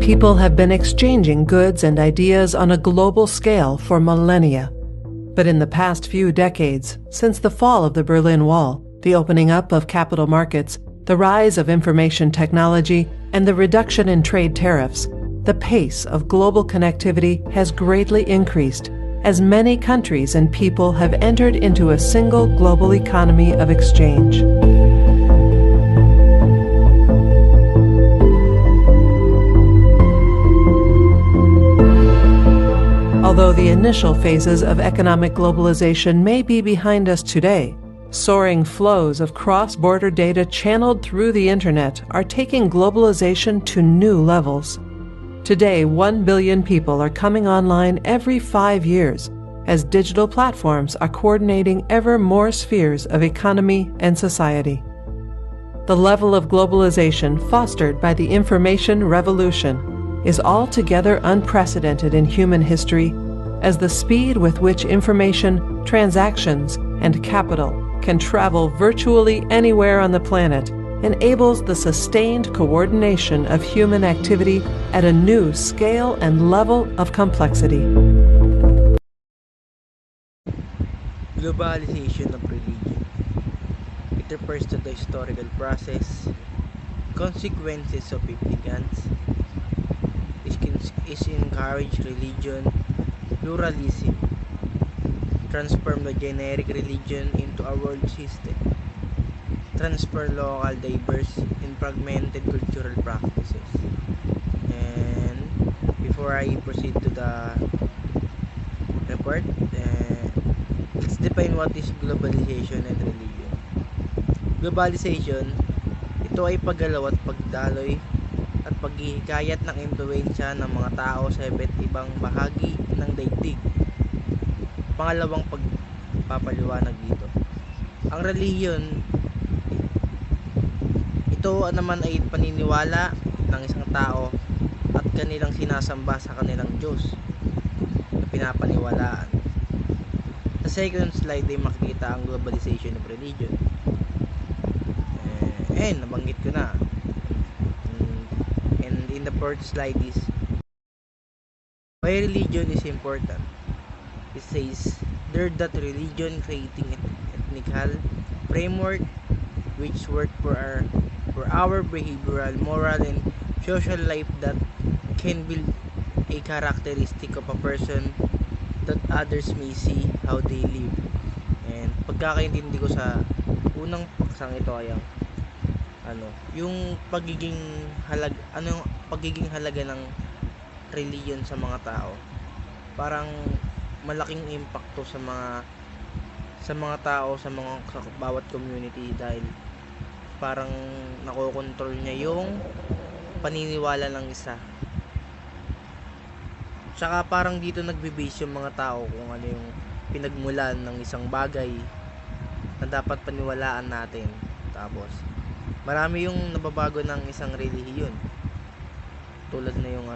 People have been exchanging goods and ideas on a global scale for millennia. But in the past few decades, since the fall of the Berlin Wall, the opening up of capital markets, the rise of information technology, and the reduction in trade tariffs, the pace of global connectivity has greatly increased, as many countries and people have entered into a single global economy of exchange. Although the initial phases of economic globalization may be behind us today, soaring flows of cross-border data channeled through the internet are taking globalization to new levels. Today, 1 billion people are coming online every 5 years, as digital platforms are coordinating ever more spheres of economy and society. The level of globalization fostered by the information revolution is altogether unprecedented in human history, as the speed with which information, transactions, and capital can travel virtually anywhere on the planet enables the sustained coordination of human activity at a new scale and level of complexity. Globalization of religion. It refers to the historical process, consequences of immigrants, is encourage religion, pluralism, transform the generic religion into a world system, transfer local diverse and fragmented cultural practices. And before I proceed to the report, let's define what is globalization and religion. Globalization, ito ay paggalaw at pagdaloy at paghihikayat ng impluwensya ng mga tao sa iba't ibang bahagi ng daigdig. Pangalawang pagpapaliwanag dito. Ang relihiyon, ito naman ay paniniwala ng isang tao at kanilang sinasamba sa kanilang Diyos na pinapaniwalaan. Sa second slide ay makikita ang globalization of religion. Nabanggit ko na. And in the fourth slide is why religion is important. It says there that religion creating ethnical framework which work for our behavioral, moral, and social life that can build a characteristic of a person that others may see how they live. And pagkakaintindi ko sa unang paksang ito ay yung pagiging halaga ng religion sa mga tao. Parang malaking impacto sa mga tao, sa bawat community, dahil parang nakokontrol niya yung paniniwala ng isa. Tsaka parang dito nagbe-base yung mga tao kung ano yung pinagmulan ng isang bagay na dapat paniwalaan natin. Tapos marami yung nababago ng isang relihiyon, tulad na yung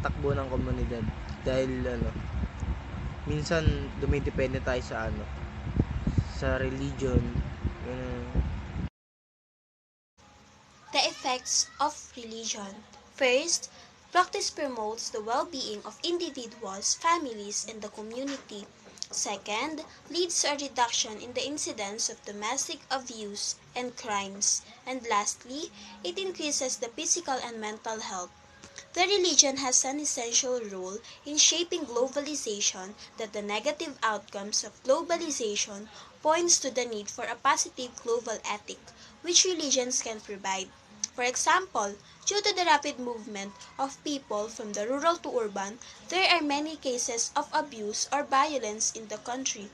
takbo ng komunidad, dahil minsan dumidepende tayo sa religion. The effects of religion. First, practice promotes the well-being of individuals, families, and the community. Second, leads to a reduction in the incidence of domestic abuse and crimes. And lastly, it increases the physical and mental health. The religion has an essential role in shaping globalization, that the negative outcomes of globalization points to the need for a positive global ethic, which religions can provide. For example, due to the rapid movement of people from the rural to urban, there are many cases of abuse or violence in the country.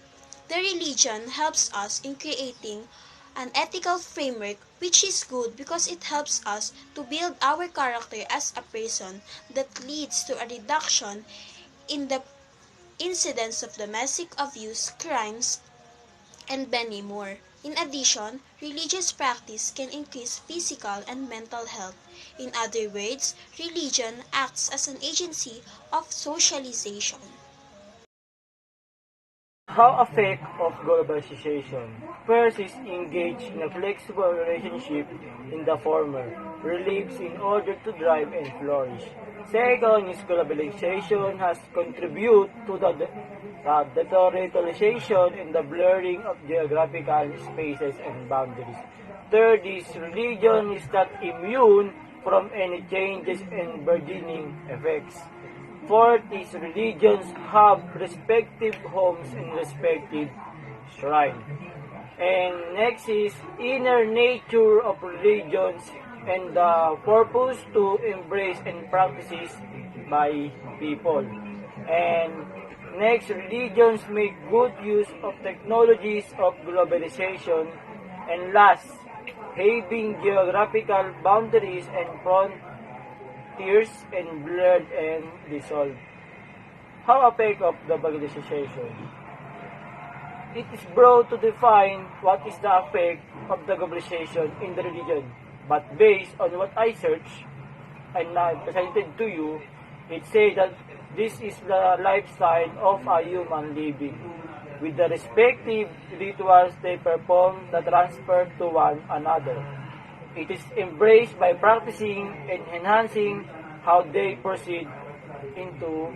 The religion helps us in creating an ethical framework, which is good because it helps us to build our character as a person, that leads to a reduction in the incidence of domestic abuse, crimes, and many more. In addition, religious practice can increase physical and mental health. In other words, religion acts as an agency of socialization. How effect of globalization? First is engage in a flexible relationship in the former, relives in order to drive and flourish. Second is globalization has contributed to the deterritorialization and the blurring of geographical spaces and boundaries. Third is religion is not immune from any changes and burgeoning effects. Fourth is religions have respective homes and respective shrine. And next is inner nature of religions and the purpose to embrace and practices by people. And next, religions make good use of technologies of globalization. And last, having geographical boundaries and frontiers and blurred and dissolved. How effect of the globalization? It is broad to define what is the effect of the globalization in the religion, but based on what I searched and I presented to you, it says that this is the lifestyle of a human living. With the respective rituals they perform that transfer to one another. It is embraced by practicing and enhancing how they proceed into